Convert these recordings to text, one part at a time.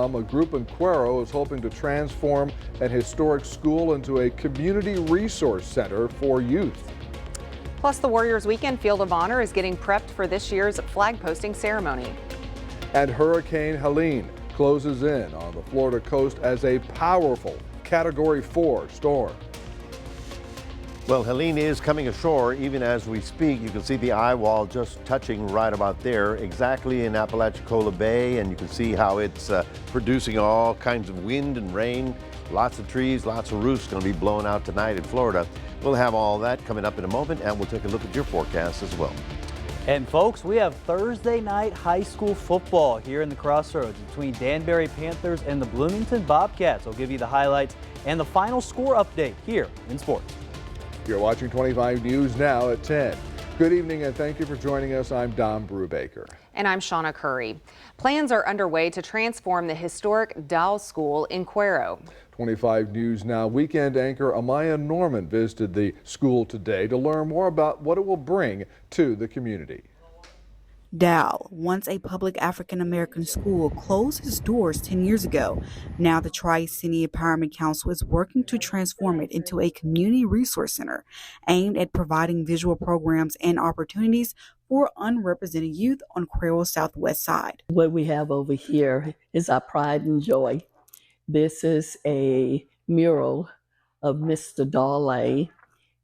A group in Cuero is hoping to transform an historic school into a community resource center for youth. Plus, the Warriors Weekend Field of Honor is getting prepped for this year's flag posting ceremony. And Hurricane Helene closes in on the Florida coast as a powerful Category 4 storm. Well, Helene is coming ashore even as we speak. You can see the eye wall just touching right about there, exactly in Apalachicola Bay, and you can see how it's producing all kinds of wind and rain. Lots of trees, lots of roofs going to be blown out tonight in Florida. We'll have all that coming up in a moment, and we'll take a look at your forecast as well. And folks, we have Thursday night high school football here in the Crossroads between Danbury Panthers and the Bloomington Bobcats. I'll give you the highlights and the final score update here in sports. You're watching 25 News now at 10. Good evening and thank you for joining us. I'm Don Brubaker. And I'm Shauna Curry. Plans are underway to transform the historic Dow School in Cuero. 25 News Now weekend anchor Amaya Norman visited the school today to learn more about what it will bring to the community. Dow, once a public African-American school, closed its doors 10 years ago. Now the Tri-City Empowerment Council is working to transform it into a community resource center aimed at providing visual programs and opportunities for unrepresented youth on Cuero's southwest side. What we have over here is our pride and joy. This is a mural of Mr. Dole,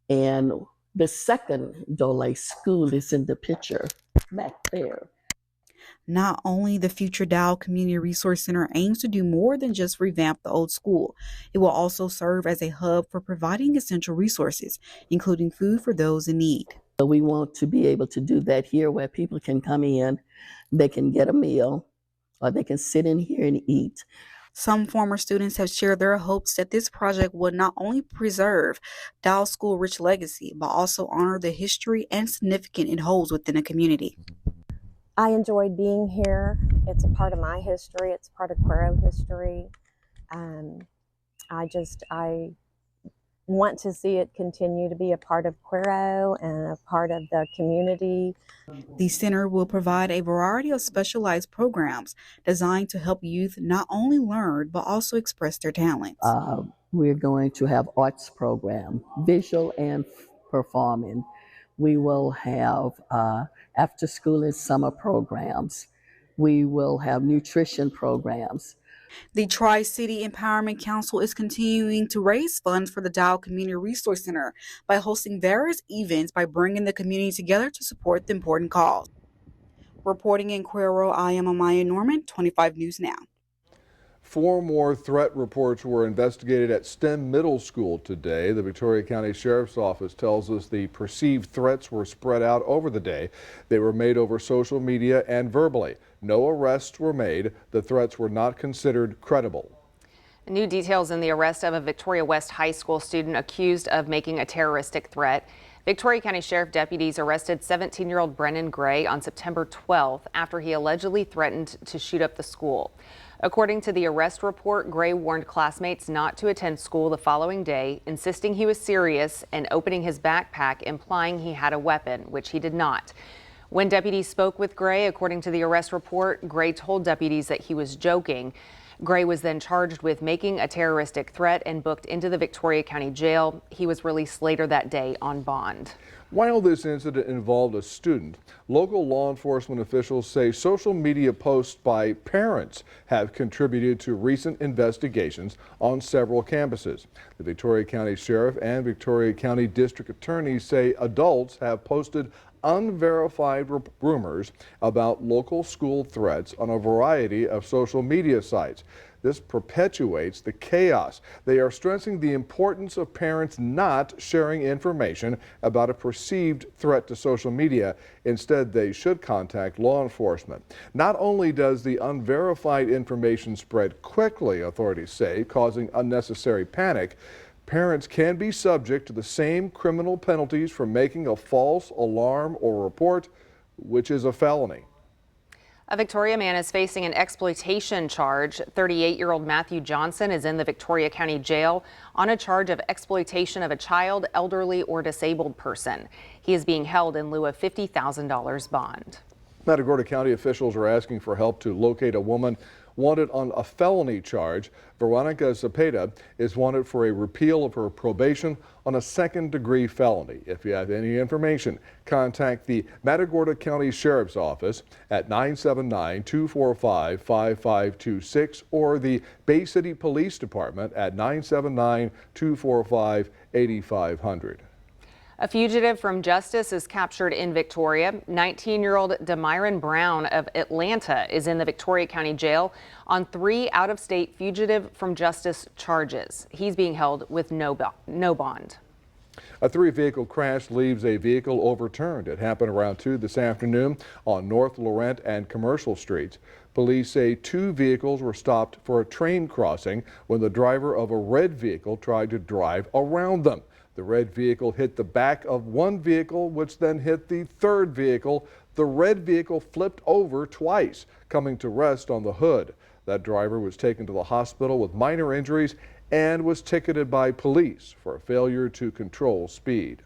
and the second Dole school is in the picture back there. Not only the future Dow Community Resource Center aims to do more than just revamp the old school, it will also serve as a hub for providing essential resources, including food for those in need. We want to be able to do that here where people can come in, they can get a meal, or they can sit in here and eat. Some former students have shared their hopes that this project would not only preserve Dow School's rich legacy, but also honor the history and significance it holds within the community. I enjoyed being here. It's a part of my history. It's part of Cuero history. I want to see it continue to be a part of Cuero and a part of the community. The center will provide a variety of specialized programs designed to help youth not only learn, but also express their talents. We're going to have arts program, visual and performing. We will have after school and summer programs. We will have nutrition programs. The Tri-City Empowerment Council is continuing to raise funds for the Dow Community Resource Center by hosting various events by bringing the community together to support the important cause. Reporting in Cuero, I am Amaya Norman, 25 News Now. 4 more threat reports were investigated at STEM Middle School today. The Victoria County Sheriff's Office tells us the perceived threats were spread out over the day. They were made over social media and verbally. No arrests were made. The threats were not considered credible. New details in the arrest of a Victoria West High School student accused of making a terroristic threat. Victoria County Sheriff deputies arrested 17-year-old Brennan Gray on September 12th after he allegedly threatened to shoot up the school. According to the arrest report, Gray warned classmates not to attend school the following day, insisting he was serious and opening his backpack, implying he had a weapon, which he did not. When deputies spoke with Gray, according to the arrest report, Gray told deputies that he was joking. Gray was then charged with making a terroristic threat and booked into the Victoria County Jail. He was released later that day on bond. While this incident involved a student, local law enforcement officials say social media posts by parents have contributed to recent investigations on several campuses. The Victoria County Sheriff and Victoria County District Attorney say adults have posted unverified rumors about local school threats on a variety of social media sites. This perpetuates the chaos. They are stressing the importance of parents not sharing information about a perceived threat to social media. Instead, they should contact law enforcement. Not only does the unverified information spread quickly, authorities say, causing unnecessary panic, parents can be subject to the same criminal penalties for making a false alarm or report, which is a felony. A Victoria man is facing an exploitation charge. 38-year-old Matthew Johnson is in the Victoria County Jail on a charge of exploitation of a child, elderly, or disabled person. He is being held in lieu of $50,000 bond. Matagorda County officials are asking for help to locate a woman wanted on a felony charge. Veronica Zepeda is wanted for a repeal of her probation on a second-degree felony. If you have any information, contact the Matagorda County Sheriff's Office at 979-245-5526 or the Bay City Police Department at 979-245-8500. A fugitive from justice is captured in Victoria. 19-year-old Demyron Brown of Atlanta is in the Victoria County Jail on 3 out-of-state fugitive from justice charges. He's being held with no bond. A 3-vehicle crash leaves a vehicle overturned. It happened around 2 this afternoon on North Laurent and Commercial Streets. Police say 2 vehicles were stopped for a train crossing when the driver of a red vehicle tried to drive around them. The red vehicle hit the back of one vehicle, which then hit the third vehicle. The red vehicle flipped over twice, coming to rest on the hood. That driver was taken to the hospital with minor injuries and was ticketed by police for a failure to control speed.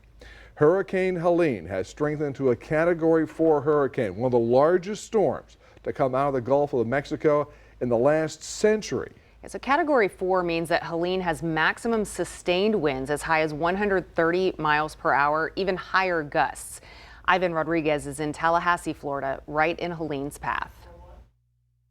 Hurricane Helene has strengthened to a Category 4 hurricane, one of the largest storms to come out of the Gulf of Mexico in the last century. So Category 4 means that Helene has maximum sustained winds as high as 130 miles per hour, even higher gusts. Ivan Rodriguez is in Tallahassee, Florida, right in Helene's path.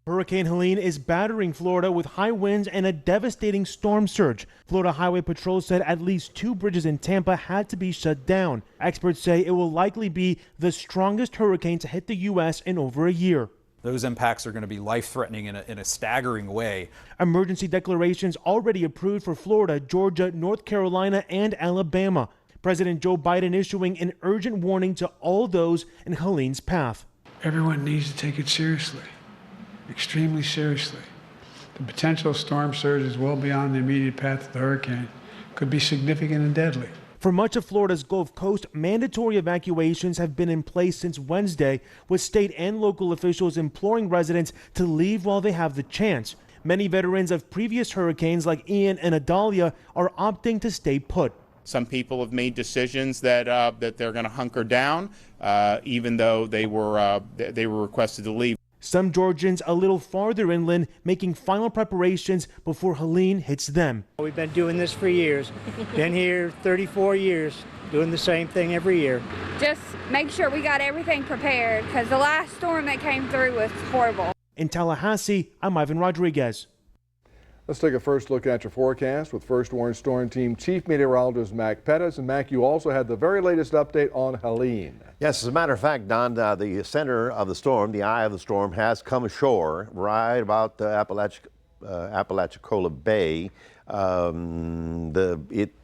Hurricane Helene is battering Florida with high winds and a devastating storm surge. Florida Highway Patrol said at least 2 bridges in Tampa had to be shut down. Experts say it will likely be the strongest hurricane to hit the U.S. in over a year. Those impacts are going to be life-threatening in a staggering way. Emergency declarations already approved for Florida, Georgia, North Carolina, and Alabama. President Joe Biden issuing an urgent warning to all those in Helene's path. Everyone needs to take it seriously, extremely seriously. The potential storm surge is well beyond the immediate path of the hurricane, could be significant and deadly. For much of Florida's Gulf Coast, mandatory evacuations have been in place since Wednesday, with state and local officials imploring residents to leave while they have the chance. Many veterans of previous hurricanes like Ian and Idalia are opting to stay put. Some people have made decisions that they're going to hunker down, even though they were requested to leave. Some Georgians a little farther inland making final preparations before Helene hits them. We've been doing this for years. Been here 34 years, doing the same thing every year. Just make sure we got everything prepared because the last storm that came through was horrible. In Tallahassee, I'm Ivan Rodriguez. Let's take a first look at your forecast with First Warn Storm Team Chief Meteorologist Mac Pettis. And Mac, you also had the very latest update on Helene. Yes, as a matter of fact, Don, the center of the storm, the eye of the storm, has come ashore right about the Apalachicola Bay.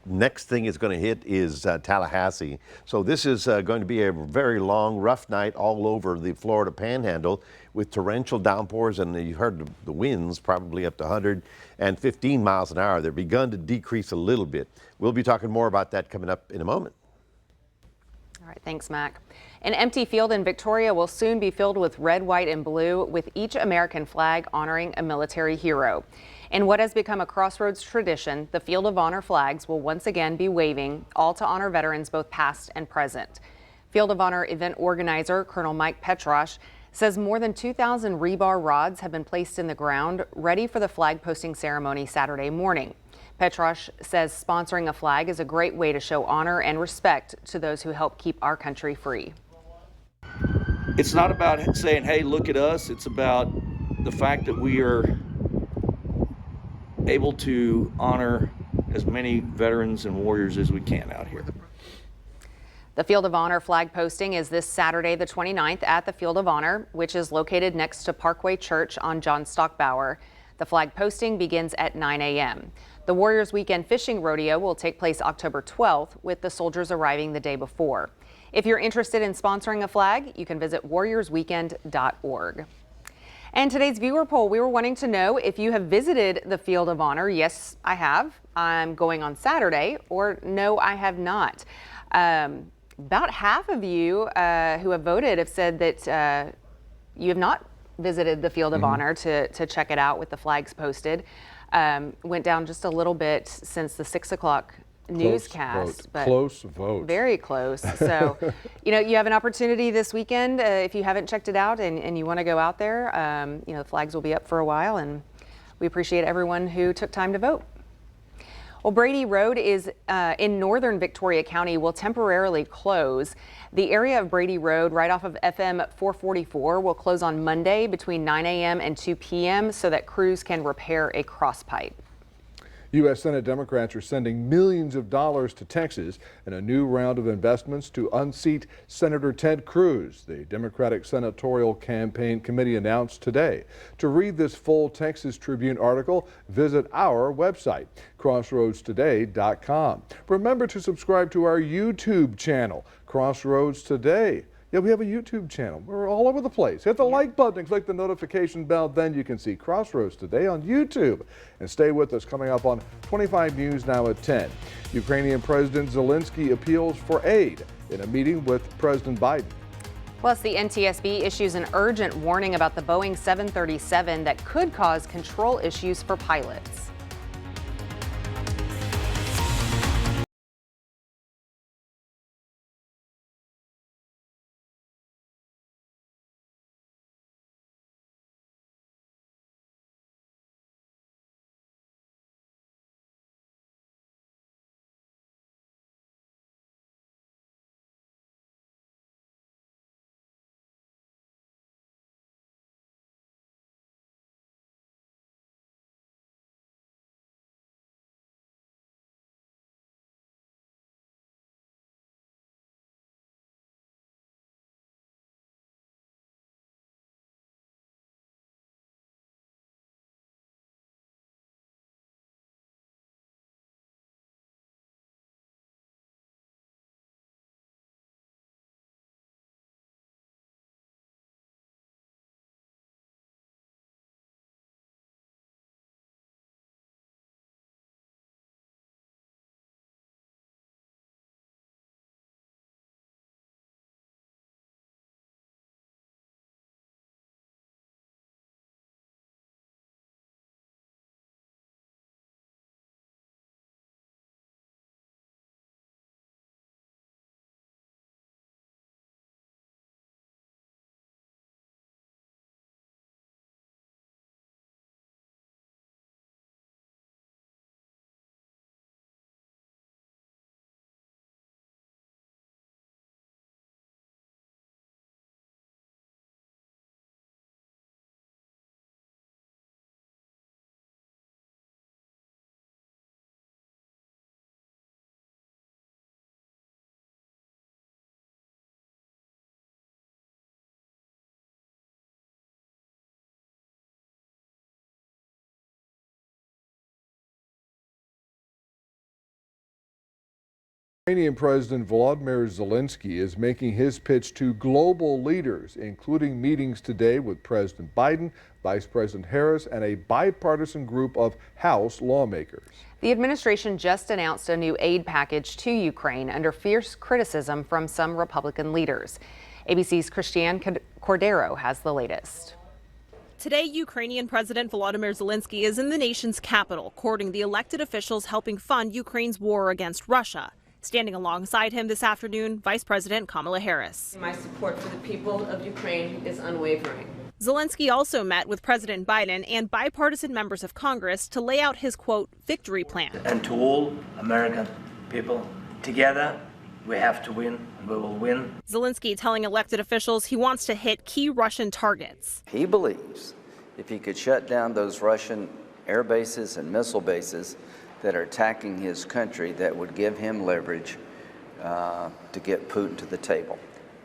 Next thing it's going to hit is Tallahassee. So this is going to be a very long, rough night all over the Florida Panhandle with torrential downpours, and you heard the winds probably up to 115 miles an hour. They've begun to decrease a little bit. We'll be talking more about that coming up in a moment. All right, thanks, Mac. An empty field in Victoria will soon be filled with red, white, and blue, with each American flag honoring a military hero. In what has become a Crossroads tradition, the Field of Honor flags will once again be waving, all to honor veterans both past and present. Field of Honor event organizer Colonel Mike Petrosh says more than 2,000 rebar rods have been placed in the ground, ready for the flag posting ceremony Saturday morning. Petrosh says sponsoring a flag is a great way to show honor and respect to those who help keep our country free. It's not about saying, hey, look at us. It's about the fact that we are able to honor as many veterans and warriors as we can out here. The Field of Honor flag posting is this Saturday, the 29th, at the Field of Honor, which is located next to Parkway Church on John Stockbauer. The flag posting begins at 9 a.m. The Warriors Weekend Fishing Rodeo will take place October 12th, with the soldiers arriving the day before. If you're interested in sponsoring a flag, you can visit warriorsweekend.org. And today's viewer poll, we were wanting to know if you have visited the Field of Honor. Yes, I have. I'm going on Saturday. Or no, I have not. About half of you who have voted have said that you have not visited the Field of Honor to check it out with the flags posted. Went down just a little bit since the 6 o'clock newscast. But close vote. Very close. So, you have an opportunity this weekend if you haven't checked it out and you want to go out there. The flags will be up for a while, and we appreciate everyone who took time to vote. Well, Brady Road is in northern Victoria County will temporarily close. The area of Brady Road right off of FM 444 will close on Monday between 9 a.m. and 2 p.m. so that crews can repair a cross pipe. U.S. Senate Democrats are sending millions of dollars to Texas in a new round of investments to unseat Senator Ted Cruz, the Democratic Senatorial Campaign Committee announced today. To read this full Texas Tribune article, visit our website, crossroadstoday.com. Remember to subscribe to our YouTube channel, Crossroads Today. Yeah, we have a YouTube channel. We're all over the place. Hit the like button and click the notification bell. Then you can see Crossroads Today on YouTube. And stay with us coming up on 25 News now at 10. Ukrainian President Zelensky appeals for aid in a meeting with President Biden. Plus, the NTSB issues an urgent warning about the Boeing 737 that could cause control issues for pilots. Ukrainian President Volodymyr Zelensky is making his pitch to global leaders, including meetings today with President Biden, Vice President Harris, and a bipartisan group of House lawmakers. The administration just announced a new aid package to Ukraine under fierce criticism from some Republican leaders. ABC's Christiane Cordero has the latest. Today, Ukrainian President Volodymyr Zelensky is in the nation's capital, courting the elected officials helping fund Ukraine's war against Russia. Standing alongside him this afternoon, Vice President Kamala Harris. My support for the people of Ukraine is unwavering. Zelensky also met with President Biden and bipartisan members of Congress to lay out his, quote, victory plan. And to all American people, together we have to win, and we will win. Zelensky telling elected officials he wants to hit key Russian targets. He believes if he could shut down those Russian air bases and missile bases that are attacking his country, that would give him leverage to get Putin to the table.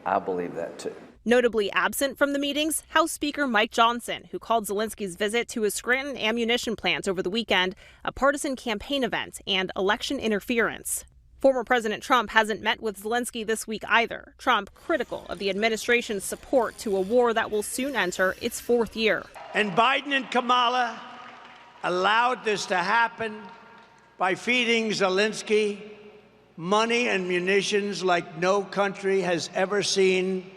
I believe that too. Notably absent from the meetings, House Speaker Mike Johnson, who called Zelensky's visit to his Scranton ammunition plant over the weekend a partisan campaign event and election interference. Former President Trump hasn't met with Zelensky this week either. Trump critical of the administration's support to a war that will soon enter its fourth year. And Biden and Kamala allowed this to happen by feeding Zelensky money and munitions like no country has ever seen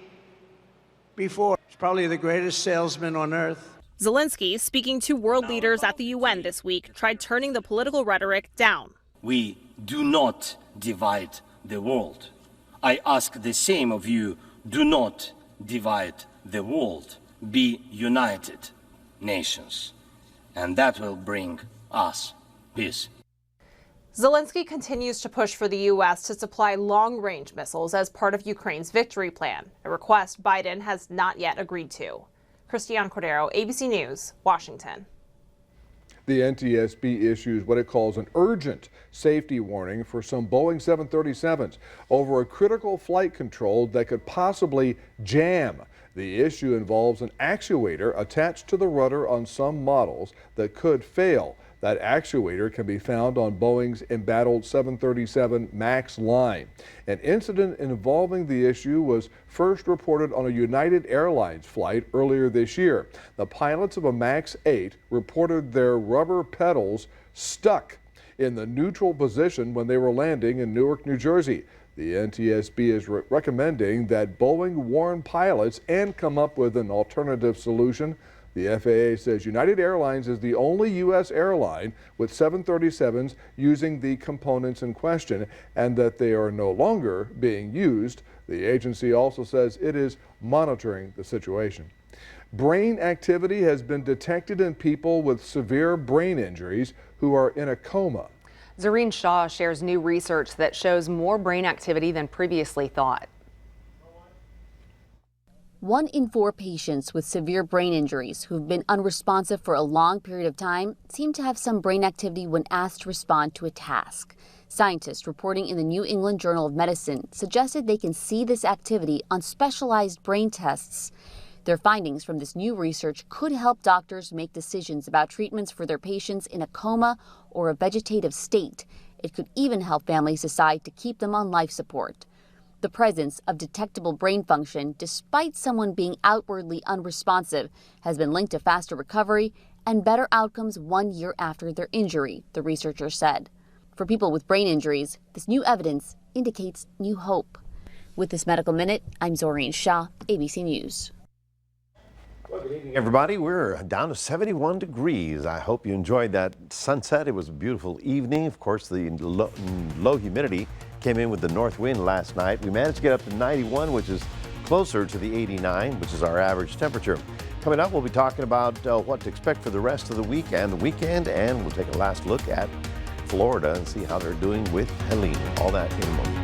before. He's probably the greatest salesman on earth. Zelensky, speaking to world leaders at the UN this week, tried turning the political rhetoric down. We do not divide the world. I ask the same of you, do not divide the world. Be united nations, and that will bring us peace. Zelensky continues to push for the U.S. to supply long-range missiles as part of Ukraine's victory plan, a request Biden has not yet agreed to. Christiane Cordero, ABC News, Washington. The NTSB issues what it calls an urgent safety warning for some Boeing 737s over a critical flight control that could possibly jam. The issue involves an actuator attached to the rudder on some models that could fail. That actuator can be found on Boeing's embattled 737 MAX line. An incident involving the issue was first reported on a United Airlines flight earlier this year. The pilots of a MAX 8 reported their rubber pedals stuck in the neutral position when they were landing in Newark, New Jersey. The NTSB is recommending that Boeing warn pilots and come up with an alternative solution. The FAA says United Airlines is the only U.S. airline with 737s using the components in question and that they are no longer being used. The agency also says it is monitoring the situation. Brain activity has been detected in people with severe brain injuries who are in a coma. Zareen Shaw shares new research that shows more brain activity than previously thought. 1 in 4 patients with severe brain injuries who've been unresponsive for a long period of time seem to have some brain activity when asked to respond to a task. Scientists reporting in the New England Journal of Medicine suggested they can see this activity on specialized brain tests. Their findings from this new research could help doctors make decisions about treatments for their patients in a coma or a vegetative state. It could even help families decide to keep them on life support. The presence of detectable brain function, despite someone being outwardly unresponsive, has been linked to faster recovery and better outcomes 1 year after their injury, the researchers said. For people with brain injuries, this new evidence indicates new hope. With this Medical Minute, I'm Zoreen Shah, ABC News. Everybody, we're down to 71 degrees. I hope you enjoyed that sunset. It was a beautiful evening. Of course, the low humidity came in with the north wind last night. We managed to get up to 91, which is closer to the 89, which is our average temperature. Coming up, we'll be talking about what to expect for the rest of the week and the weekend, and we'll take a last look at Florida and see how they're doing with Helene. All that in a moment.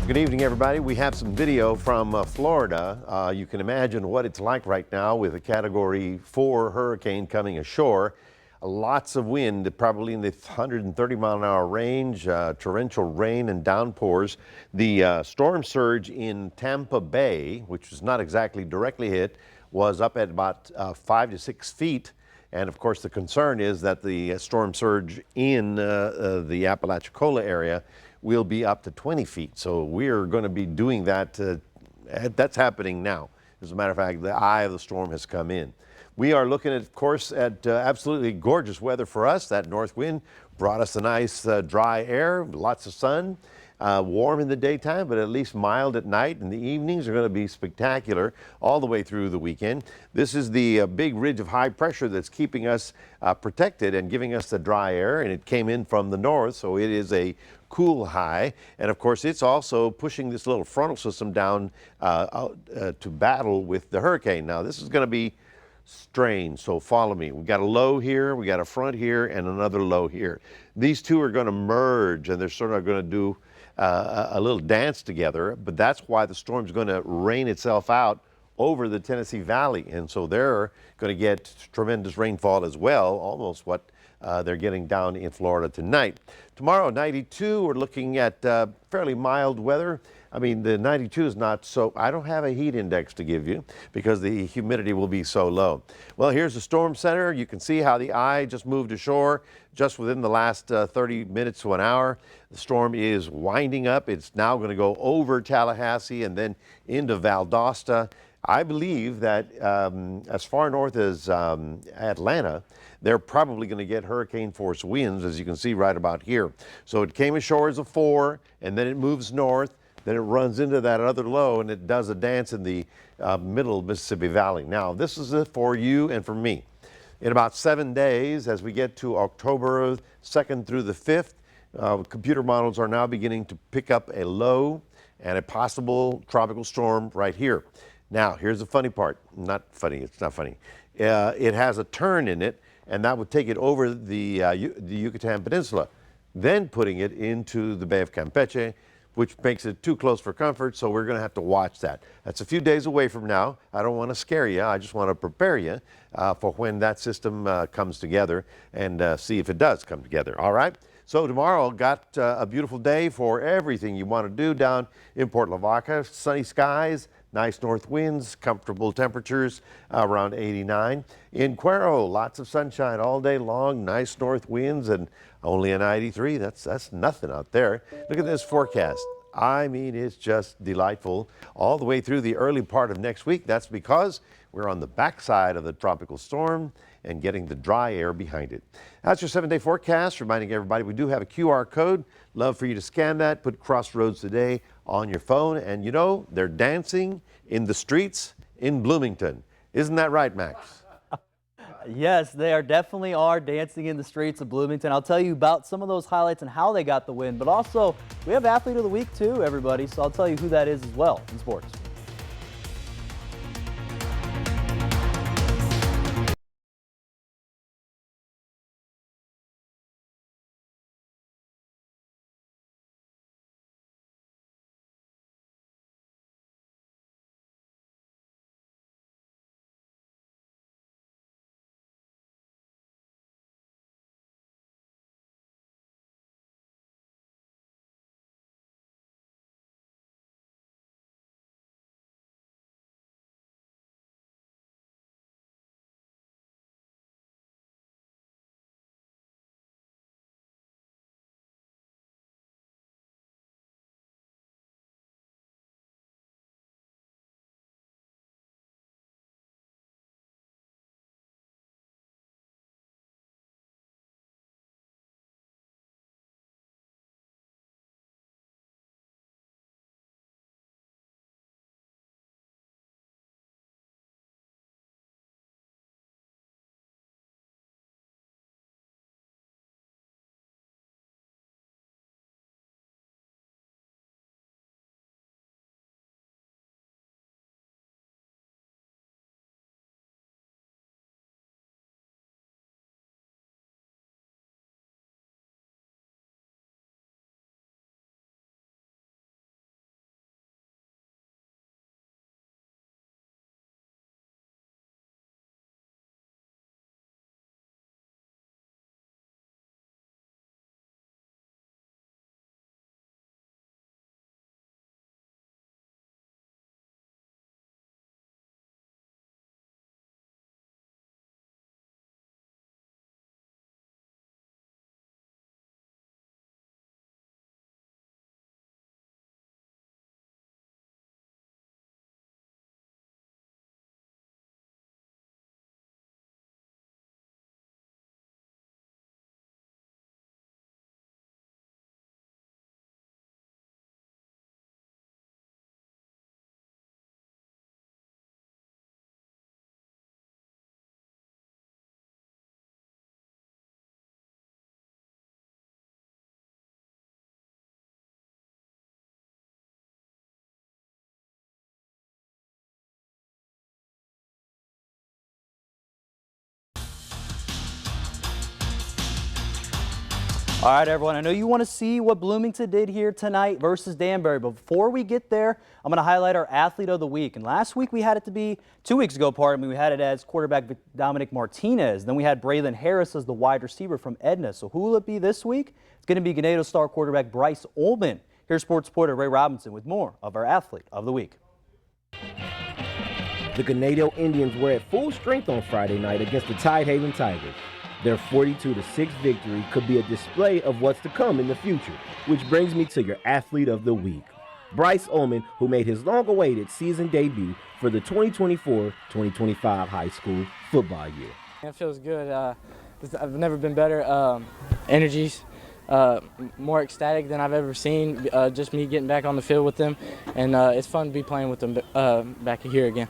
Good evening, everybody. We have some video from Florida. You can imagine what it's like right now with a Category 4 hurricane coming ashore. Lots of wind, probably in the 130-mile-an-hour range, torrential rain and downpours. The storm surge in Tampa Bay, which was not exactly directly hit, was up at about 5 to 6 feet. And of course, the concern is that the storm surge in the Apalachicola area will be up to 20 feet. So we're going to be doing that. That's happening now. As a matter of fact, the eye of the storm has come in. We are looking, of course, at absolutely gorgeous weather for us. That north wind brought us a nice dry air, lots of sun. Warm in the daytime, but at least mild at night, and the evenings are going to be spectacular all the way through the weekend. This is the big ridge of high pressure that's keeping us protected and giving us the dry air, and it came in from the north, so it is a cool high. And of course, it's also pushing this little frontal system down to battle with the hurricane. Now, this is going to be strange, so follow me. We got a low here, we got a front here, and another low here. These two are going to merge, and they're sort of going to do a little dance together, but that's why the storm's going to rain itself out over the Tennessee Valley. And so they're going to get tremendous rainfall as well, almost what they're getting down in Florida tonight. Tomorrow, 92, we're looking at fairly mild weather. I mean, the 92 is not so, I don't have a heat index to give you because the humidity will be so low. Well, here's the storm center. You can see how the eye just moved ashore just within the last 30 minutes to an hour. The storm is winding up. It's now going to go over Tallahassee and then into Valdosta. I believe that as far north as Atlanta, they're probably going to get hurricane force winds, as you can see right about here. So it came ashore as a 4, and then it moves north. Then it runs into that other low, and it does a dance in the middle of Mississippi Valley. Now, this is it for you and for me. In about 7 days, as we get to October 2nd through the 5th, computer models are now beginning to pick up a low and a possible tropical storm right here. Now, here's the funny part. Not funny, it's not funny. It has a turn in it, and that would take it over the Yucatan Peninsula, then putting it into the Bay of Campeche, which makes it too close for comfort, so we're going to have to watch that. That's a few days away from now. I don't want to scare you. I just want to prepare you for when that system comes together and see if it does come together. All right? So tomorrow, got a beautiful day for everything you want to do down in Port Lavaca. Sunny skies, nice north winds, comfortable temperatures around 89. In Cuero, lots of sunshine all day long, nice north winds, and only a 93. That's nothing out there. Look at this forecast. I mean, it's just delightful all the way through the early part of next week. That's because we're on the backside of the tropical storm and getting the dry air behind it. That's your 7-day forecast, reminding everybody we do have a QR code. Love for you to scan that, put Crossroads Today on your phone, and you know, they're dancing in the streets in Bloomington. Isn't that right, Max? Yes, they definitely are dancing in the streets of Bloomington. I'll tell you about some of those highlights and how they got the win, but also we have Athlete of the Week too, everybody, so I'll tell you who that is as well in sports. All right, everyone, I know you want to see what Bloomington did here tonight versus Danbury, but before we get there, I'm going to highlight our athlete of the week. And last week we had it to be, 2 weeks ago, we had it as quarterback Dominic Martinez. Then we had Braylon Harris as the wide receiver from Edna. So who will it be this week? It's going to be Ganado star quarterback Bryce Ullman. Here's sports reporter Ray Robinson with more of our athlete of the week. The Ganado Indians were at full strength on Friday night against the Tidehaven Tigers. Their 42-6 victory could be a display of what's to come in the future, which brings me to your athlete of the week. Bryce Ullman, who made his long-awaited season debut for the 2024-2025 high school football year. It feels good. I've never been better. Energy's more ecstatic than I've ever seen, just me getting back on the field with them, and it's fun to be playing with them back here again.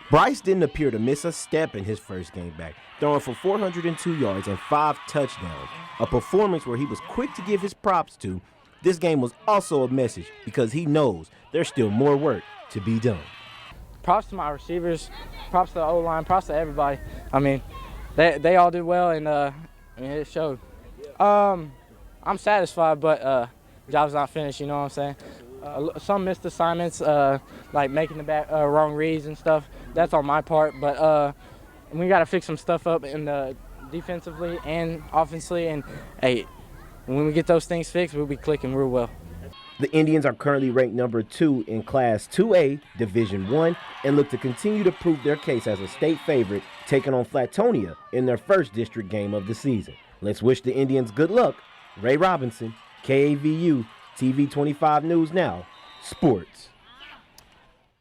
Bryce didn't appear to miss a step in his first game back, throwing for 402 yards and 5 touchdowns, a performance where he was quick to give his props to. This game was also a message because he knows there's still more work to be done. Props to my receivers, props to the O-line, props to everybody. I mean, they all did well, and it showed. I'm satisfied, but job's not finished, you know what I'm saying? Some missed assignments, like making the wrong reads and stuff. That's on my part, but we got to fix some stuff up in the defensively and offensively. And hey, when we get those things fixed, we'll be clicking real well. The Indians are currently ranked number 2 in Class 2A, Division I, and look to continue to prove their case as a state favorite, taking on Flatonia in their first district game of the season. Let's wish the Indians good luck. Ray Robinson, KAVU, TV 25 News Now, Sports.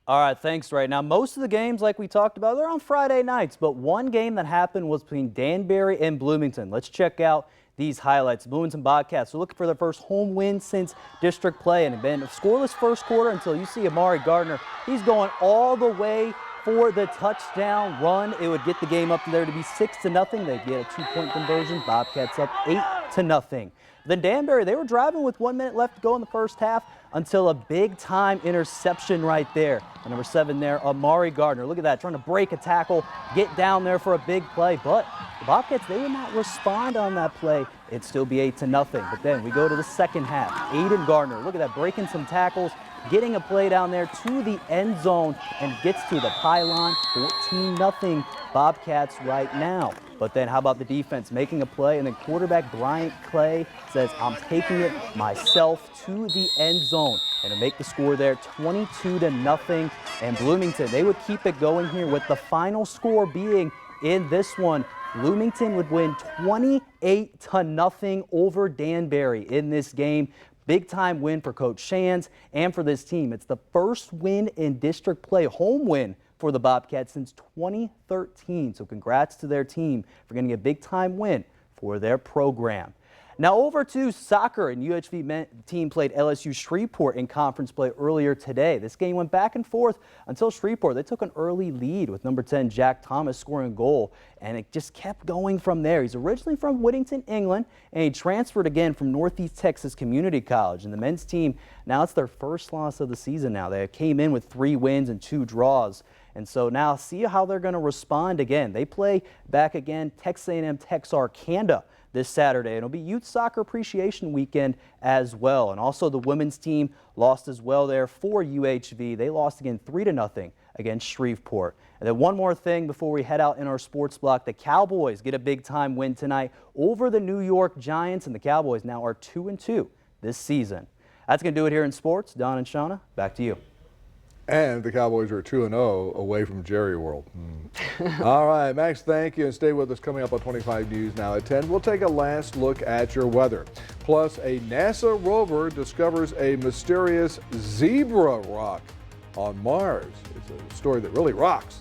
All right, thanks, Ray. Now, most of the games, like we talked about, they're on Friday nights, but one game that happened was between Danbury and Bloomington. Let's check out these highlights. Bloomington Bobcats are looking for their first home win since district play, and it's been a scoreless first quarter until you see Amari Gardner. He's going all the way for the touchdown run. It would get the game up there to be 6-0. They get a 2-point conversion. Bobcats up 8-0. Then Danbury, they were driving with 1 minute left to go in the first half until a big-time interception right there. Number 7 there, Amari Gardner. Look at that, trying to break a tackle, get down there for a big play. But the Bobcats, they would not respond on that play. It'd still be 8-0. But then we go to the second half. Aiden Gardner, look at that, breaking some tackles, getting a play down there to the end zone, and gets to the pylon. 14-0 Bobcats right now. But then how about the defense making a play, and then quarterback Bryant Clay says, I'm taking it myself to the end zone, and to make the score there 22-0. And Bloomington, they would keep it going here with the final score being in this one. Bloomington would win 28-0 over Danbury in this game. Big time win for Coach Shands and for this team. It's the first win in district play, home win for the Bobcats since 2013. So congrats to their team for getting a big time win for their program. Now over to soccer, and UHV team played LSU Shreveport in conference play earlier today. This game went back and forth until Shreveport, they took an early lead with number 10 Jack Thomas scoring a goal, and it just kept going from there. He's originally from Whittington, England, and he transferred again from Northeast Texas Community College. And the men's team, now it's their first loss of the season now. They came in with 3 wins and 2 draws. And so now see how they're going to respond again. They play back again Texas A&M Texarkana this Saturday. It'll be Youth Soccer Appreciation Weekend as well. And also the women's team lost as well there for UHV. They lost again 3-0 against Shreveport. And then one more thing before we head out in our sports block. The Cowboys get a big time win tonight over the New York Giants, and the Cowboys now are 2-2 this season. That's going to do it here in sports. Don and Shauna, back to you. And the Cowboys are 2-0 away from Jerry World. All right, Max, thank you. And stay with us. Coming up on 25 News now at 10. We'll take a last look at your weather. Plus, a NASA rover discovers a mysterious zebra rock on Mars. It's a story that really rocks.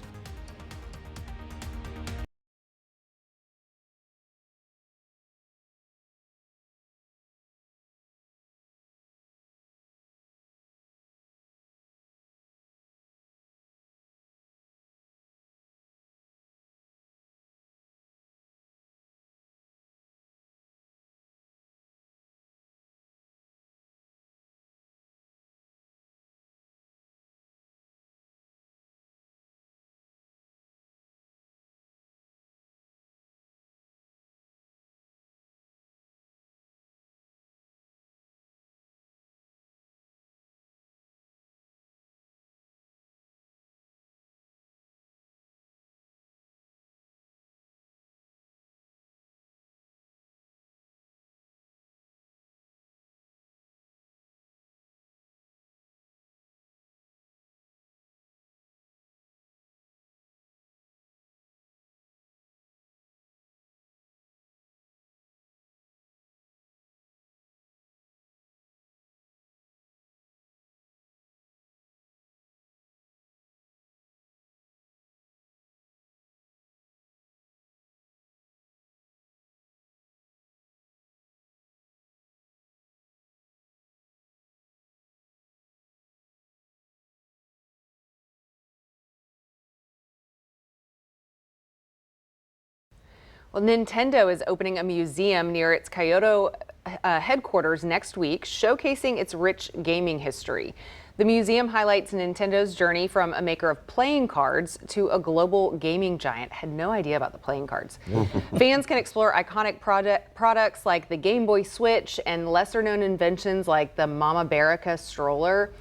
Well, Nintendo is opening a museum near its Kyoto headquarters next week, showcasing its rich gaming history. The museum highlights Nintendo's journey from a maker of playing cards to a global gaming giant. Had no idea about the playing cards. Fans can explore iconic products like the Game Boy Switch and lesser-known inventions like the Mama Barica stroller.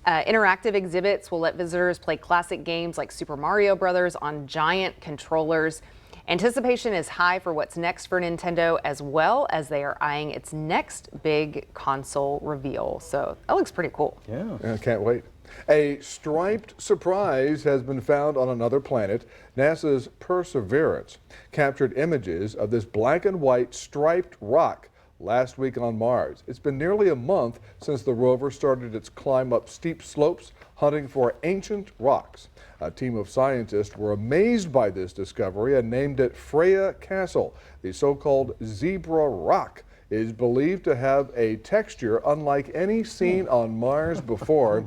Interactive exhibits will let visitors play classic games like Super Mario Bros. On giant controllers. Anticipation is high for what's next for Nintendo, as well as they are eyeing its next big console reveal. So that looks pretty cool. Yeah, can't wait. A striped surprise has been found on another planet. NASA's Perseverance captured images of this black and white striped rock last week on Mars. It's been nearly a month since the rover started its climb up steep slopes hunting for ancient rocks. A team of scientists were amazed by this discovery and named it Freya Castle. The so-called zebra rock is believed to have a texture unlike any seen on Mars before,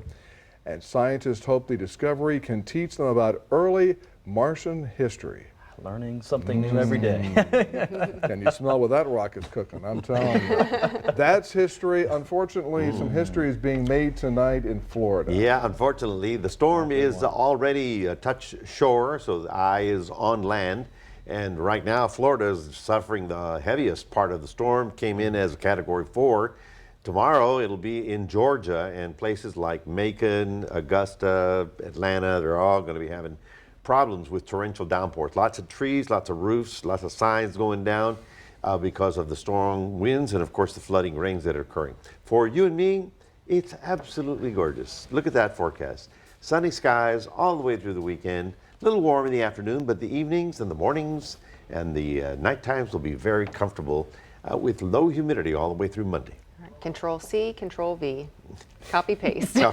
and scientists hope the discovery can teach them about early Martian history. Learning something new every day. Can you smell what that rocket's cooking? I'm telling you. That's history. Unfortunately, some history is being made tonight in Florida. Yeah, unfortunately, the storm is already touched shore, so the eye is on land. And right now, Florida is suffering the heaviest part of the storm. Came in as a Category 4. Tomorrow, it'll be in Georgia and places like Macon, Augusta, Atlanta. They're all going to be having problems with torrential downpours. Lots of trees, lots of roofs, lots of signs going down because of the strong winds and, of course, the flooding rains that are occurring. For you and me, it's absolutely gorgeous. Look at that forecast. Sunny skies all the way through the weekend. A little warm in the afternoon, but the evenings and the mornings and the night times will be very comfortable with low humidity all the way through Monday. Control C, Control V, copy paste. All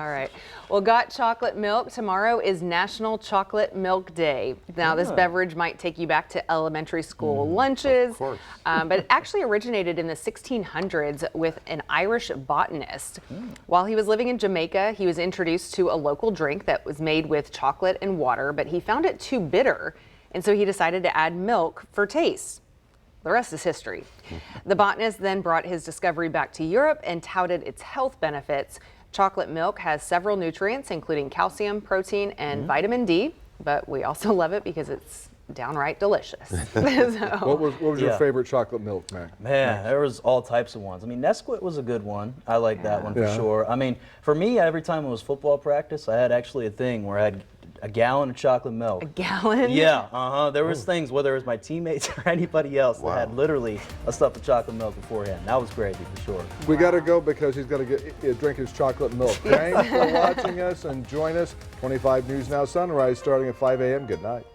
right. Well, got chocolate milk. Tomorrow is National Chocolate Milk Day. Now, this beverage might take you back to elementary school lunches, but it actually originated in the 1600s with an Irish botanist. While he was living in Jamaica, he was introduced to a local drink that was made with chocolate and water, but he found it too bitter, and so he decided to add milk for taste. The rest is history. The botanist then brought his discovery back to Europe and touted its health benefits. Chocolate milk has several nutrients, including calcium, protein, and vitamin D, but we also love it because it's downright delicious. What was your favorite chocolate milk, Mac? Man, there was all types of ones. I mean, Nesquik was a good one. I like that one for sure. I mean, for me, every time it was football practice, I had actually a thing where I had a gallon of chocolate milk. A gallon? Yeah, there was things, whether it was my teammates or anybody else, that had literally a stuff of chocolate milk beforehand. That was crazy for sure. We got to go because he's got to drink his chocolate milk. Thanks for watching us and join us. 25 News Now Sunrise starting at 5 a.m. Good night.